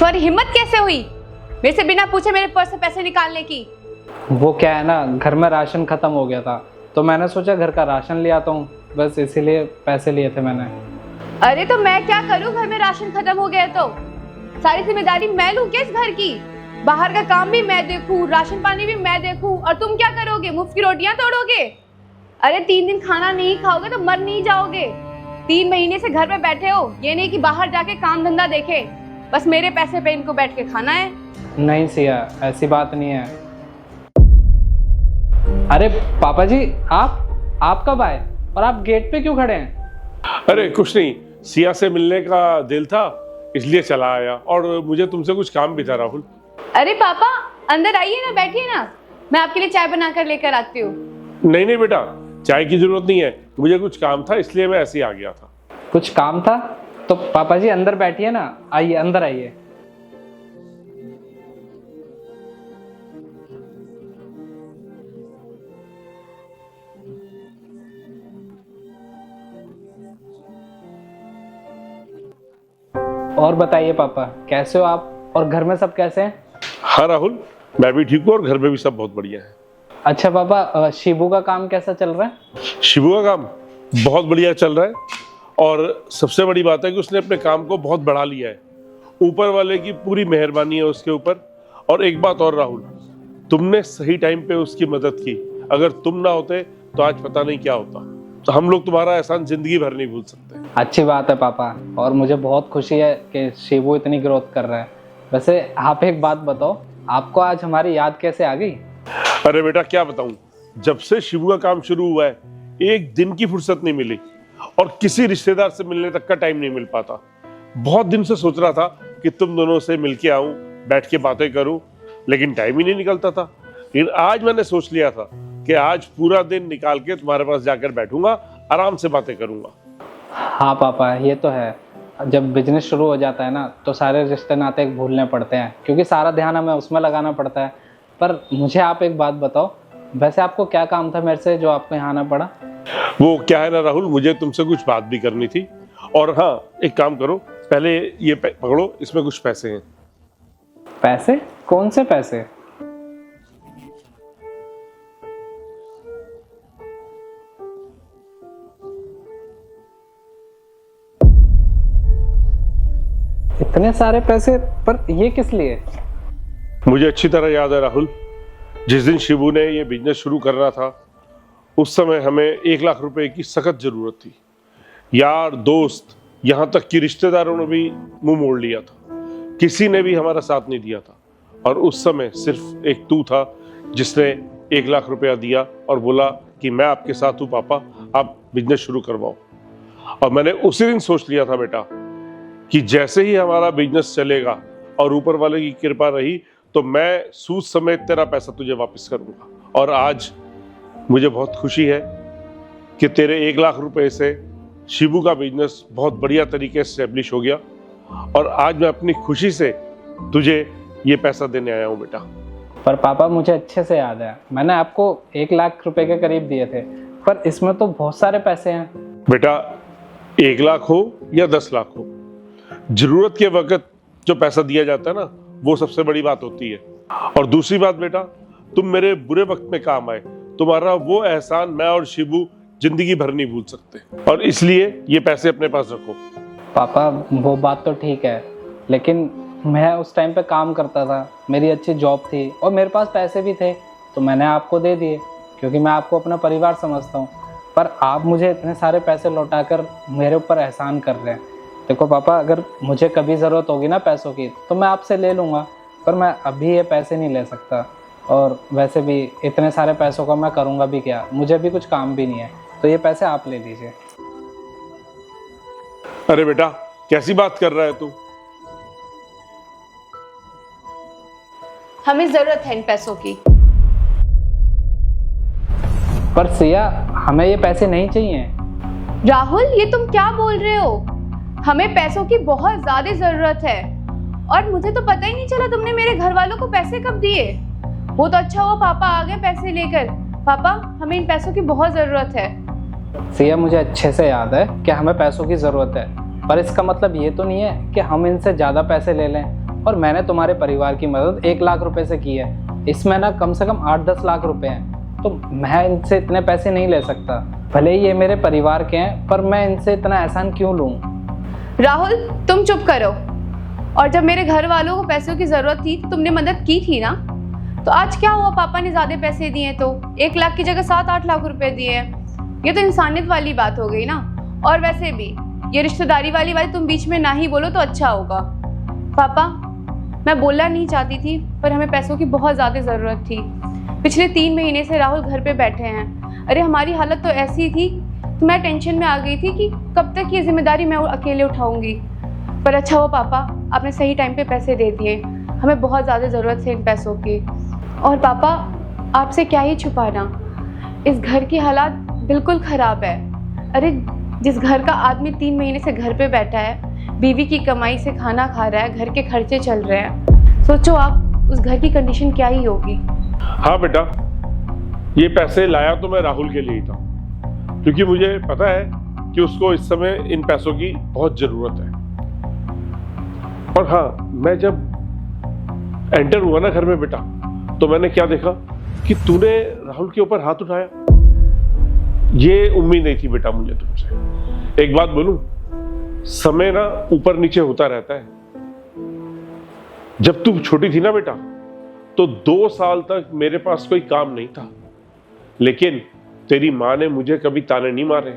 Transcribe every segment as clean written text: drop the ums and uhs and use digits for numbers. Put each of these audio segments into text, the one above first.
तुम्हारी हिम्मत कैसे हुई मेरे से बिना पूछे मेरे पर्स से पैसे निकालने की? वो क्या है ना, घर में राशन खत्म हो गया था तो मैंने सोचा घर का राशन ले आता हूँ, बस इसीलिए पैसे लिए थे मैंने। अरे तो मैं क्या करूं, घर में राशन खत्म हो गया तो सारी जिम्मेदारी मैं लूं क्या इस घर की? बाहर का काम भी मैं देखूं, राशन पानी भी मैं देखूं, और तुम क्या करोगे? मुफ्त की रोटियां तोड़ोगे? अरे 3 दिन खाना नहीं खाओगे तो मर नहीं जाओगे। 3 महीने से घर में बैठे हो, ये नहीं कि बाहर जाके काम धंधा देखे। बस मेरे पैसे पे इनको बैठ के खाना है। नहीं सिया, ऐसी बात नहीं है। अरे पापा जी, आप कब आए और आप गेट पे क्यों खड़े हैं? अरे कुछ नहीं, सिया से मिलने का दिल था इसलिए चला आया, और मुझे तुमसे कुछ काम भी था राहुल। अरे पापा अंदर आइए ना, बैठिए ना, मैं आपके लिए चाय बनाकर लेकर आती हूँ। नहीं नहीं बेटा, चाय की जरूरत नहीं है, मुझे कुछ काम था इसलिए मैं ऐसे ही आ गया था। कुछ काम था तो पापा जी अंदर बैठिए ना, आइए अंदर आइए। और बताइए पापा, कैसे हो आप और घर में सब कैसे हैं? हाँ राहुल, मैं भी ठीक हूँ और घर में भी सब बहुत बढ़िया है। अच्छा पापा, शिबू का काम कैसा चल रहा है? शिबू का काम बहुत बढ़िया चल रहा है, और सबसे बड़ी बात है कि उसने अपने काम को बहुत बढ़ा लिया है। ऊपर वाले की पूरी मेहरबानी है उसके ऊपर। और एक बात और राहुल, तुमने सही टाइम पे उसकी मदद की। अगर तुम ना होते तो आज पता नहीं क्या होता। तो हम लोग तुम्हारा एहसान जिंदगी भर नहीं भूल सकते। अच्छी बात है पापा, और मुझे बहुत खुशी है कि शिबू इतनी ग्रोथ कर रहा है। वैसे आप एक बात बताओ, आपको आज हमारी याद कैसे आ गई? अरे बेटा क्या बताऊं, जब से शिबू का काम शुरू हुआ है एक दिन की फुर्सत नहीं मिली, और किसी रिश्तेदार से मिलने तक का टाइम नहीं मिल पाता। बहुत दिन से सोच रहा था कि तुम दोनों से मिलके आऊं, बैठ के बातें करूं, लेकिन टाइम ही नहीं निकलता था। लेकिन आज मैंने सोच लिया था कि आज पूरा दिन निकाल के तुम्हारे पास जाकर बैठूंगा, आराम से बातें करूंगा। हाँ पापा, ये तो है। जब बिजनेस शुरू हो जाता है ना तो सारे रिश्ते नाते भूलने पड़ते हैं, क्योंकि सारा ध्यान हमें उसमें लगाना पड़ता है। पर मुझे आप एक बात बताओ, वैसे आपको क्या काम था मेरे से जो आपको यहाँ आना पड़ा? वो क्या है ना राहुल, मुझे तुमसे कुछ बात भी करनी थी। और हाँ, एक काम करो, पहले ये पकड़ो, इसमें कुछ पैसे हैं। पैसे? कौन से पैसे? इतने सारे पैसे? पर ये किस लिए? मुझे अच्छी तरह याद है राहुल, जिस दिन शिबू ने ये बिजनेस शुरू करना था उस समय हमें 1 लाख रुपए की सख्त जरूरत थी। यार दोस्त, यहाँ तक कि रिश्तेदारों ने भी मुंह मोड़ लिया था, किसी ने भी हमारा साथ नहीं दिया था। और उस समय सिर्फ एक तू था जिसने 1 लाख रुपया दिया और बोला कि मैं आपके साथ हूँ पापा, आप बिजनेस शुरू करवाओ। और मैंने उसी दिन सोच लिया था बेटा कि जैसे ही हमारा बिजनेस चलेगा और ऊपर वाले की कृपा रही तो मैं सूद समेत तेरा पैसा तुझे वापस करूंगा। और आज मुझे बहुत खुशी है कि तेरे 1 लाख रुपए से शिबू का बिजनेस बहुत बढ़िया तरीके से एस्टेब्लिश हो गया, और आज मैं अपनी खुशी से तुझे ये पैसा देने आया हूँ बेटा। पर पापा मुझे अच्छे से याद है, मैंने आपको 1 लाख रुपए के करीब दिए थे, पर इसमें तो बहुत सारे पैसे हैं। बेटा 1 लाख हो या 10 लाख हो, जरूरत के वक्त जो पैसा दिया जाता है ना, वो सबसे बड़ी बात होती है। और दूसरी बात बेटा, तुम मेरे बुरे वक्त में काम आए, तुम्हारा वो एहसान मैं और शिबू जिंदगी भर नहीं भूल सकते, और इसलिए ये पैसे अपने पास रखो। पापा वो बात तो ठीक है, लेकिन मैं उस टाइम पे काम करता था, मेरी अच्छी जॉब थी और मेरे पास पैसे भी थे, तो मैंने आपको दे दिए क्योंकि मैं आपको अपना परिवार समझता हूँ। पर आप मुझे इतने सारे पैसे लौटाकर मेरे ऊपर एहसान कर रहे हैं। देखो पापा, अगर मुझे कभी ज़रूरत होगी ना पैसों की तो मैं आपसे ले लूँगा, पर मैं अभी ये पैसे नहीं ले सकता। और वैसे भी इतने सारे पैसों का मैं करूँगा भी क्या, मुझे भी कुछ काम भी नहीं है, तो ये पैसे आप ले लीजिए। अरे बेटा कैसी बात कर रहा है तू? हमें जरूरत है इन पैसों की। पर सिया, हमें ये पैसे नहीं चाहिए। राहुल, ये तुम क्या बोल रहे हो? हमें पैसों की बहुत ज्यादा जरूरत है, और मुझे तो पता ही नहीं चला तुमने मेरे घर वालों को पैसे कब दिए। वो तो अच्छा हुआ पापा आ गए पैसे लेकर। पापा, हमें इन पैसों की बहुत जरूरत है। सिया, मुझे अच्छे से याद है कि हमें पैसों की ज़रूरत है, पर इसका मतलब ये तो नहीं है कि हम इनसे ज़्यादा पैसे ले लें और मैंने तुम्हारे परिवार की मदद 1 लाख रुपए से की है। इसमें ना कम से कम 8-10 लाख रुपए हैं, तो मैं इनसे इतने पैसे नहीं ले सकता। भले ही ये मेरे परिवार के हैं, पर मैं इनसे इतना एहसान क्यों लूँ? राहुल, तुम चुप करो। और जब मेरे घर वालों को पैसों की ज़रूरत थी तो तुमने मदद की थी ना। तो आज क्या हुआ, पापा ने ज़्यादा पैसे दिए तो 1 लाख की जगह 7-8 लाख रुपए दिए हैं। ये तो इंसानियत वाली बात हो गई ना। और वैसे भी ये रिश्तेदारी वाली बात तुम बीच में ना ही बोलो तो अच्छा होगा। पापा, मैं बोलना नहीं चाहती थी, पर हमें पैसों की बहुत ज़्यादा ज़रूरत थी। पिछले 3 महीने से राहुल घर पे बैठे हैं। अरे हमारी हालत तो ऐसी थी, तो मैं टेंशन में आ गई थी कि कब तक ये जिम्मेदारी मैं अकेले उठाऊंगी। पर अच्छा हुआ पापा, आपने सही टाइम पे पैसे दे दिए। हमें बहुत ज़्यादा ज़रूरत है इन पैसों की। और पापा, आपसे क्या ही छुपाना, इस घर की हालात बिल्कुल ख़राब है। अरे जिस घर का आदमी 3 महीने से घर पे बैठा है, बीवी की कमाई से खाना खा रहा है, घर के खर्चे चल रहे हैं, सोचो आप उस घर की कंडीशन क्या ही होगी। हाँ बेटा, ये पैसे लाया तो मैं राहुल के लिए ही था, क्योंकि मुझे पता है कि उसको इस समय इन पैसों की बहुत ज़रूरत है। और हाँ, मैं जब एंटर हुआ ना घर में बेटा, तो मैंने क्या देखा कि तूने राहुल के ऊपर हाथ उठाया। ये उम्मीद नहीं थी बेटा मुझे तुमसे। एक बात बोलूं, समय ना ऊपर नीचे होता रहता है। जब तू छोटी थी ना बेटा, तो 2 साल तक मेरे पास कोई काम नहीं था, लेकिन तेरी माँ ने मुझे कभी ताने नहीं मारे।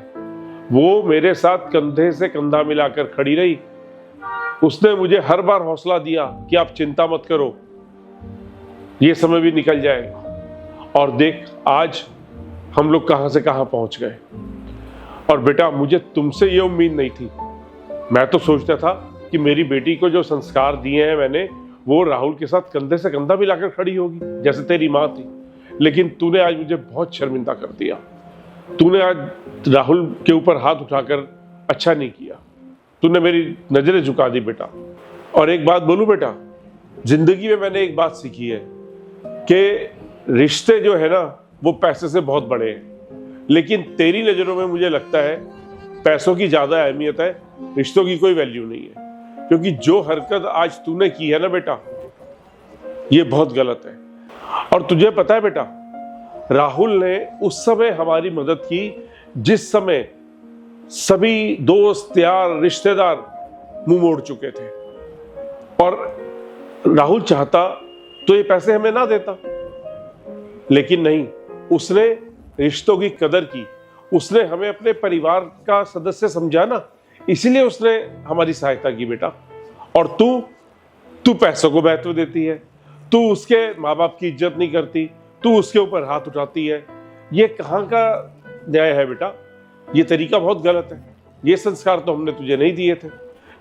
वो मेरे साथ कंधे से कंधा मिलाकर खड़ी रही। उसने मुझे हर बार हौसला दिया कि आप चिंता मत करो, ये समय भी निकल जाएगा। और देख आज हम लोग कहां से कहां पहुंच गए। और बेटा, मुझे तुमसे ये उम्मीद नहीं थी। मैं तो सोचता था कि मेरी बेटी को जो संस्कार दिए हैं मैंने, वो राहुल के साथ कंधे से कंधा मिलाकर खड़ी होगी, जैसे तेरी माँ थी। लेकिन तूने आज मुझे बहुत शर्मिंदा कर दिया। तूने आज राहुल के ऊपर हाथ उठाकर अच्छा नहीं किया। तूने मेरी नजरें झुका दी बेटा। और एक बात बोलूं बेटा, जिंदगी में मैंने एक बात सीखी है कि रिश्ते जो है ना, वो पैसे से बहुत बड़े हैं। लेकिन तेरी नजरों में मुझे लगता है पैसों की ज्यादा अहमियत है, रिश्तों की कोई वैल्यू नहीं है। क्योंकि जो हरकत आज तूने की है ना बेटा, ये बहुत गलत है। और तुझे पता है बेटा, राहुल ने उस समय हमारी मदद की जिस समय सभी दोस्त यार रिश्तेदार मुंह मोड़ चुके थे। और राहुल चाहता तो ये पैसे हमें ना देता, लेकिन नहीं, उसने रिश्तों की कदर की। उसने हमें अपने परिवार का सदस्य समझा ना, इसीलिए उसने हमारी सहायता की बेटा। और तू पैसों को महत्व देती है, तू उसके माँ बाप की इज्जत नहीं करती, तू उसके ऊपर हाथ उठाती है। ये कहाँ का न्याय है बेटा? ये तरीका बहुत गलत है। ये संस्कार तो हमने तुझे नहीं दिए थे,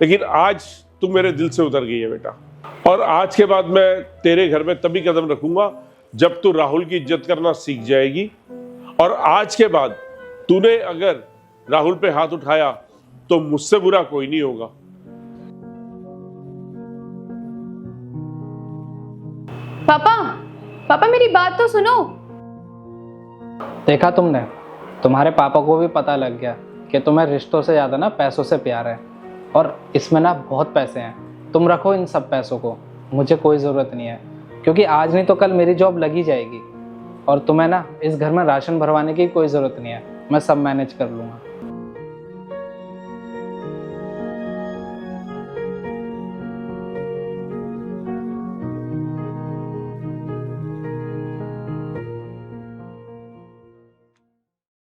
लेकिन आज तू मेरे दिल से उतर गई है बेटा। और आज के बाद मैं तेरे घर में तभी कदम रखूंगा जब तू राहुल की इज्जत करना सीख जाएगी। और आज के बाद तूने अगर राहुल पे हाथ उठाया तो मुझसे बुरा कोई नहीं होगा। पापा मेरी बात तो सुनो। देखा तुमने, तुम्हारे पापा को भी पता लग गया कि तुम्हें रिश्तों से ज़्यादा ना पैसों से प्यार है। और इसमें ना बहुत पैसे हैं, तुम रखो इन सब पैसों को, मुझे कोई ज़रूरत नहीं है। क्योंकि आज नहीं तो कल मेरी जॉब लगी जाएगी। और तुम्हें ना इस घर में राशन भरवाने की कोई ज़रूरत नहीं है, मैं सब मैनेज कर लूँगा।